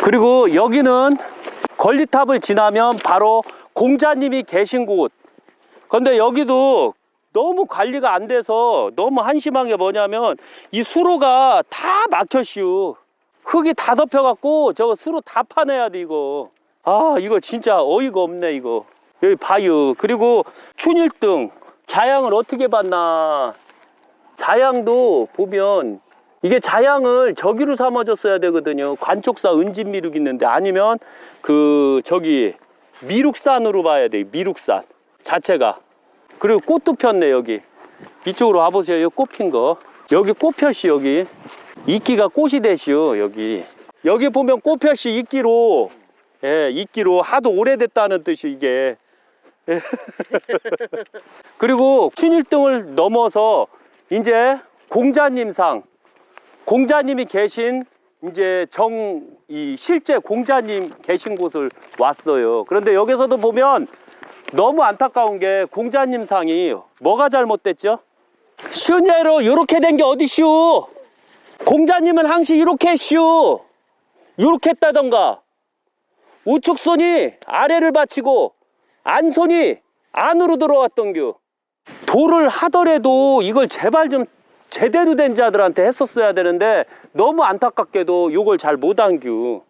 그리고 여기는 걸리탑을 지나면 바로 공자님이 계신 곳. 근데 여기도 너무 관리가 안 돼서 너무 한심한 게 뭐냐면 이 수로가 다 막혀시오. 흙이 다 덮여갖고 저거 수로 다 파내야 돼 이거. 아 이거 진짜 어이가 없네 이거. 여기 봐요. 그리고 춘일등 자양을 어떻게 봤나. 자양도 보면 이게 자양을 저기로 삼아줬어야 되거든요. 관촉사 은진미륵 있는데 아니면 그 저기 미륵산으로 봐야 돼. 미륵산 자체가. 그리고 꽃도 폈네 여기. 이쪽으로 와보세요. 여기 꽃 핀 거. 여기 꽃 폈시 여기. 이끼가 꽃이 되시오 여기. 여기 보면 꽃 폈시 이끼로. 예, 이끼로 하도 오래됐다는 뜻이 이게. 그리고 춘일등을 넘어서 이제 공자님상. 공자님이 계신 이제 실제 공자님 계신 곳을 왔어요. 그런데 여기서도 보면 너무 안타까운 게 공자님 상이 뭐가 잘못됐죠? 쉬운 예로 이렇게 된 게 어디시오? 공자님은 항시 이렇게 했시오. 이렇게 했다던가. 우측손이 아래를 받치고 안손이 안으로 들어왔던겨. 도를 하더라도 이걸 제발 좀 제대로 된 자들한테 했었어야 되는데 너무 안타깝게도 이걸 잘 못한규.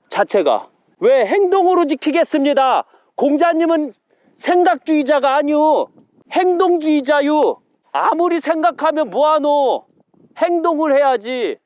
자체가 왜 행동으로 지키겠습니다. 공자님은 생각주의자가 아니오. 행동주의자유. 아무리 생각하면 뭐하노. 행동을 해야지.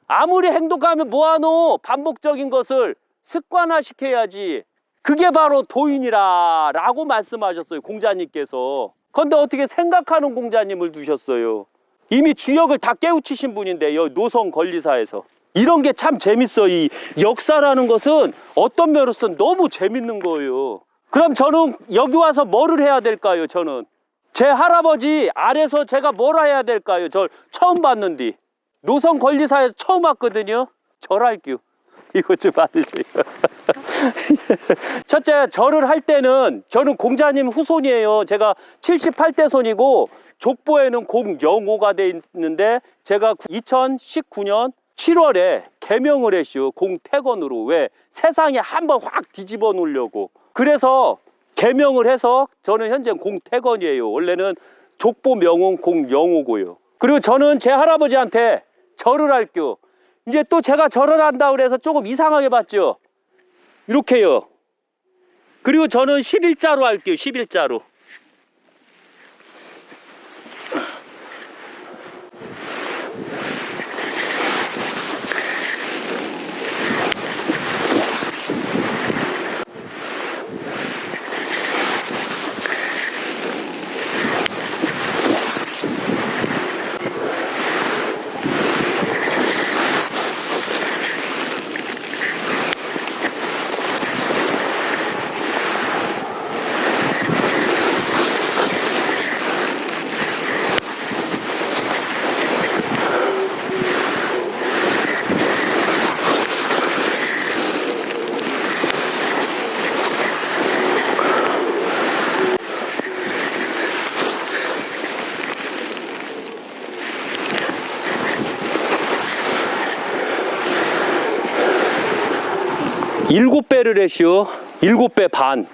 아무리 행동하면 뭐하노. 반복적인 것을 습관화시켜야지. 그게 바로 도인이라 라고 말씀하셨어요 공자님께서. 그런데 어떻게 생각하는 공자님을 두셨어요. 이미 주역을 다 깨우치신 분인데 여기 노성 권리사에서. 이런 게 참 재밌어. 이 역사라는 것은 어떤 면으로서는 너무 재밌는 거예요. 그럼 저는 여기 와서 뭐를 해야 될까요? 저는 제 할아버지 아래서 제가 뭘 해야 될까요? 저 처음 봤는데 노성 권리사에서 처음 왔거든요. 절할게요. 이거 좀 받으세요. 첫째, 절을 할 때는 저는 공자님 후손이에요. 제가 78대 손이고 족보에는 공영호가 돼 있는데 제가 2019년 7월에 개명을 했슈. 공태건으로. 왜? 세상에 한번 확 뒤집어 놓으려고. 그래서 개명을 해서 저는 현재 공태건이에요. 원래는 족보 명은 공영호고요. 그리고 저는 제 할아버지한테 절을 할게요. 이제 또 제가 절을 한다고 그래서 조금 이상하게 봤죠. 이렇게요. 그리고 저는 11자로 할게요. 11자로. 일곱 배를 했시오. 7배 반.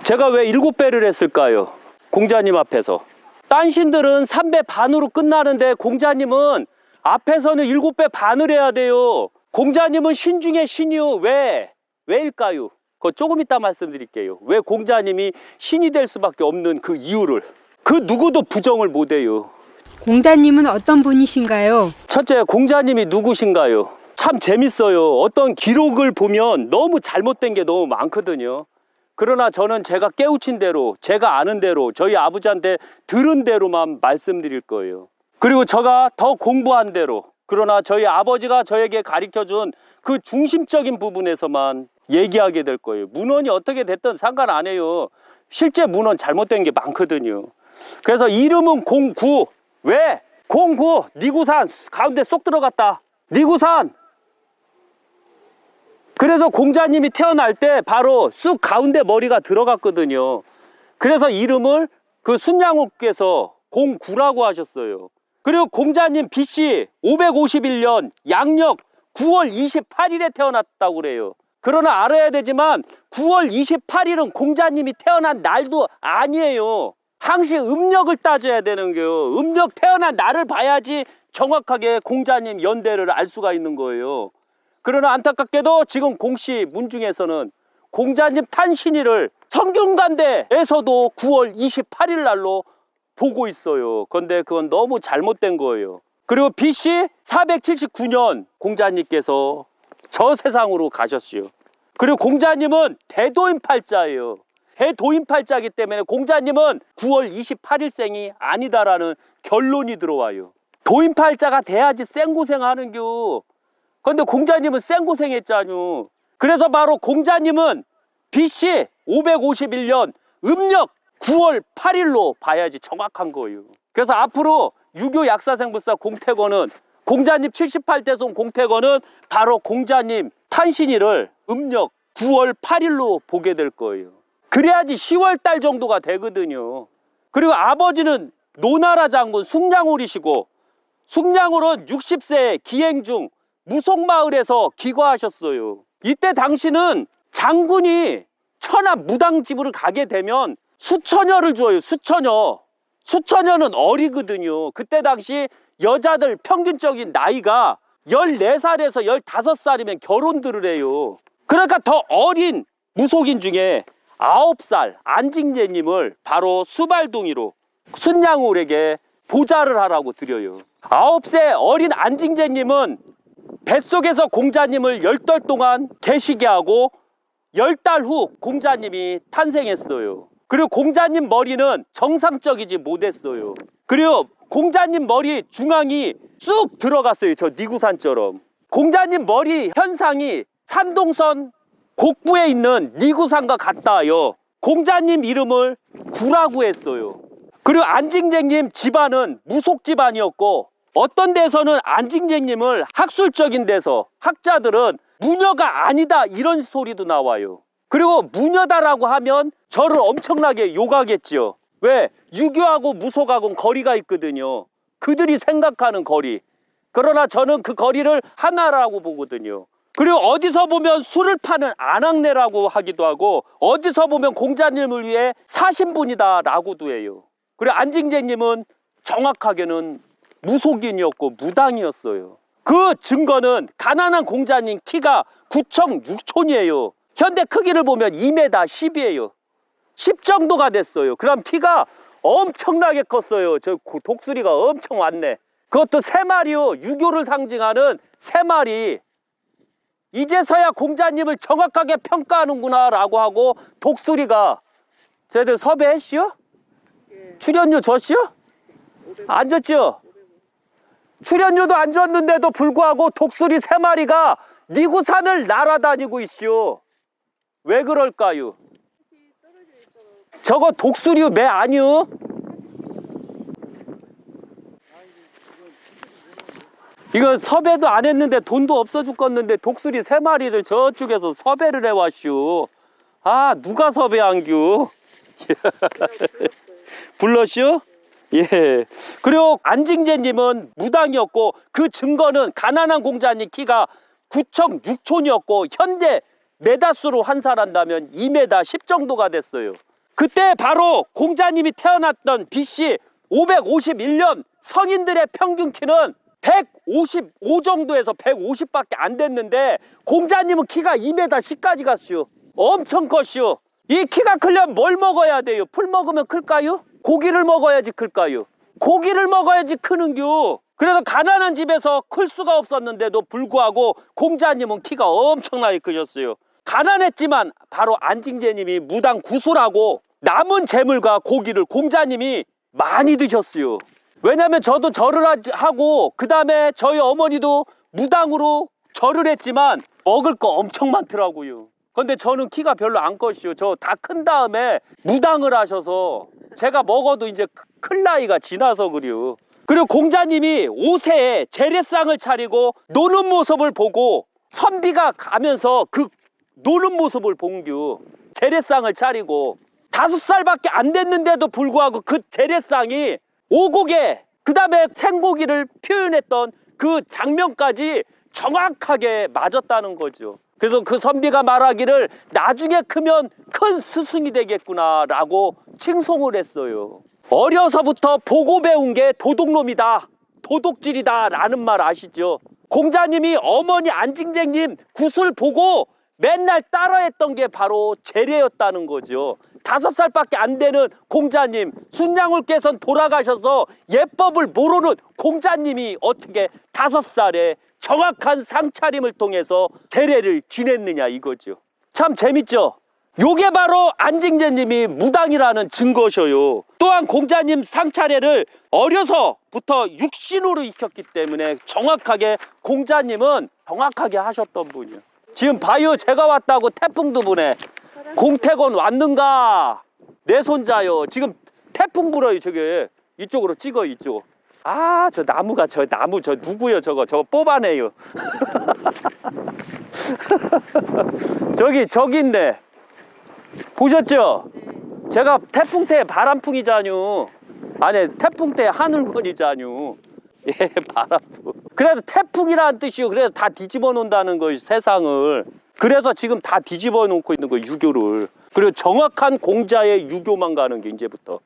제가 왜 7배를 했을까요? 공자님 앞에서. 딴 신들은 3배 반으로 끝나는데 공자님은 앞에서는 7배 반을 해야 돼요. 공자님은 신 중에 신이요. 왜? 왜일까요? 그거 조금 이따 말씀드릴게요. 왜 공자님이 신이 될 수밖에 없는 그 이유를. 그 누구도 부정을 못해요. 공자님은 어떤 분이신가요? 첫째, 공자님이 누구신가요? 참 재밌어요. 어떤 기록을 보면 너무 잘못된 게 너무 많거든요. 그러나 저는 제가 깨우친 대로, 제가 아는 대로, 저희 아버지한테 들은 대로만 말씀드릴 거예요. 그리고 제가 더 공부한 대로, 그러나 저희 아버지가 저에게 가르쳐준 그 중심적인 부분에서만 얘기하게 될 거예요. 문헌이 어떻게 됐든 상관 안 해요. 실제 문헌 잘못된 게 많거든요. 그래서 이름은 공구. 왜? 공구, 니구산 가운데 쏙 들어갔다. 니구산. 그래서 공자님이 태어날 때 바로 쑥 가운데 머리가 들어갔거든요. 그래서 이름을 그 순양호께서 공구라고 하셨어요. 그리고 공자님 BC 551년 양력 9월 28일에 태어났다고 그래요. 그러나 알아야 되지만 9월 28일은 공자님이 태어난 날도 아니에요. 항시 음력을 따져야 되는 거예요. 음력 태어난 날을 봐야지 정확하게 공자님 연대를 알 수가 있는 거예요. 그러나 안타깝게도 지금 공시 문중에서는 공자님 탄신일을 성균관대에서도 9월 28일 날로 보고 있어요. 그런데 그건 너무 잘못된 거예요. 그리고 BC 479년 공자님께서 저 세상으로 가셨어요. 그리고 공자님은 대도인팔자예요. 대도인팔자이기 때문에 공자님은 9월 28일생이 아니다라는 결론이 들어와요. 도인팔자가 돼야지 생고생하는겨. 그런데 공자님은 생고생했잖요. 그래서 바로 공자님은 BC 551년 음력 9월 8일로 봐야지 정확한 거예요. 그래서 앞으로 유교 약사생불사 공태권은 공자님 78대손 공태권은 바로 공자님 탄신일을 음력 9월 8일로 보게 될 거예요. 그래야지 10월 달 정도가 되거든요. 그리고 아버지는 노나라 장군 숙량홀이시고, 숙량홀은 60세 기행 중 무속마을에서 기과하셨어요. 이때 당시는 장군이 천하 무당집을 가게 되면 수처녀를 줘요. 수처녀. 수처녀는 어리거든요. 그때 당시 여자들 평균적인 나이가 14살에서 15살이면 결혼들을 해요. 그러니까 더 어린 무속인 중에 9살 안징제님을 바로 수발둥이로 순양홀에게 보좌를 하라고 드려요. 9세 어린 안징제님은 뱃속에서 공자님을 10달 동안 계시게 하고 10달 후 공자님이 탄생했어요. 그리고 공자님 머리는 정상적이지 못했어요. 그리고 공자님 머리 중앙이 쑥 들어갔어요. 저 니구산처럼. 공자님 머리 현상이 산동선 곡부에 있는 니구산과 같다요. 공자님 이름을 구라고 했어요. 그리고 안징쟁님 집안은 무속 집안이었고, 어떤 데서는 안징쟁님을 학술적인 데서 학자들은 무녀가 아니다 이런 소리도 나와요. 그리고 무녀다라고 하면 저를 엄청나게 욕하겠죠. 왜? 유교하고 무속하고는 거리가 있거든요. 그들이 생각하는 거리. 그러나 저는 그 거리를 하나라고 보거든요. 그리고 어디서 보면 술을 파는 안악내라고 하기도 하고, 어디서 보면 공자님을 위해 사신 분이다 라고도 해요. 그리고 안징제님은 정확하게는 무속인이었고 무당이었어요. 그 증거는 가난한 공자님 키가 9.6촌이에요. 현대 크기를 보면 2m 10이에요. 10 정도가 됐어요. 그럼 키가 엄청나게 컸어요. 저 독수리가 엄청 왔네. 그것도 3마리요. 유교를 상징하는 3마리. 이제서야 공자님을 정확하게 평가하는구나 라고 하고, 독수리가 쟤들 섭외했시오? 출연료 줬시오? 안 줬죠? 출연료도 안 줬는데도 불구하고 독수리 3마리가 니구산을 날아다니고 있시오. 왜 그럴까요? 저거 독수리 매 아니요? 이거 섭외도 안 했는데 돈도 없어 죽겠는데 독수리 3마리를 저쪽에서 섭외를 해왔슈. 아, 누가 섭외한규? 불렀슈? 예. 그리고 안징제님은 무당이었고, 그 증거는 가난한 공자님 키가 9.6촌이었고 현재 메다수로 환산한다면 2m 10 정도가 됐어요. 그때 바로 공자님이 태어났던 BC 551년 성인들의 평균 키는 155 정도에서 150밖에 안 됐는데, 공자님은 키가 2m 10까지 갔슈. 엄청 컸슈. 이 키가 크려면 뭘 먹어야 돼요? 풀 먹으면 클까요? 고기를 먹어야지 클까요? 고기를 먹어야지 크는겨. 그래서 가난한 집에서 클 수가 없었는데도 불구하고 공자님은 키가 엄청나게 크셨어요. 가난했지만 바로 안징제님이 무당 구술하고 남은 재물과 고기를 공자님이 많이 드셨어요. 왜냐면 저도 절을 하고 그 다음에 저희 어머니도 무당으로 절을 했지만 먹을 거 엄청 많더라고요. 근데 저는 키가 별로 안 컸어요. 저 다 큰 다음에 무당을 하셔서 제가 먹어도 이제 클 나이가 지나서 그래요. 그리고 공자님이 5세에 재래상을 차리고 노는 모습을 보고 선비가 가면서 그 노는 모습을 본규 재래상을 차리고 5살밖에 안 됐는데도 불구하고 그 재래상이 오곡에 그 다음에 생고기를 표현했던 그 장면까지 정확하게 맞았다는 거죠. 그래서 그 선비가 말하기를 나중에 크면 큰 스승이 되겠구나 라고 칭송을 했어요. 어려서부터 보고 배운 게 도둑놈이다, 도둑질이다 라는 말 아시죠? 공자님이 어머니 안징쟁님 굿을 보고 맨날 따라했던 게 바로 재래였다는 거죠. 5살밖에 안 되는 공자님, 순양울께서는 돌아가셔서 예법을 모르는 공자님이 어떻게 5살에 정확한 상차림을 통해서 재래를 지냈느냐 이거죠. 참 재밌죠? 요게 바로 안징제님이 무당이라는 증거셔요. 또한 공자님 상차례를 어려서부터 육신으로 익혔기 때문에 정확하게 공자님은 정확하게 하셨던 분이에요. 지금 봐요, 제가 왔다고 태풍도 부네. 공태건 왔는가? 내 손자요. 지금 태풍 불어요. 저게 이쪽으로 찍어 이쪽. 아, 저 나무가 저 나무 저 누구요? 저거 뽑아내요. 저기 있네. 보셨죠? 제가 태풍 때 바람풍이자뇨. 아니 태풍 때 하늘건이자뇨. 예, 바람풍. 그래도 태풍이라는 뜻이요. 그래서 다 뒤집어 놓는다는 거 세상을. 그래서 지금 다 뒤집어 놓고 있는 거 유교를. 그리고 정확한 공자의 유교만 가는 게 이제부터.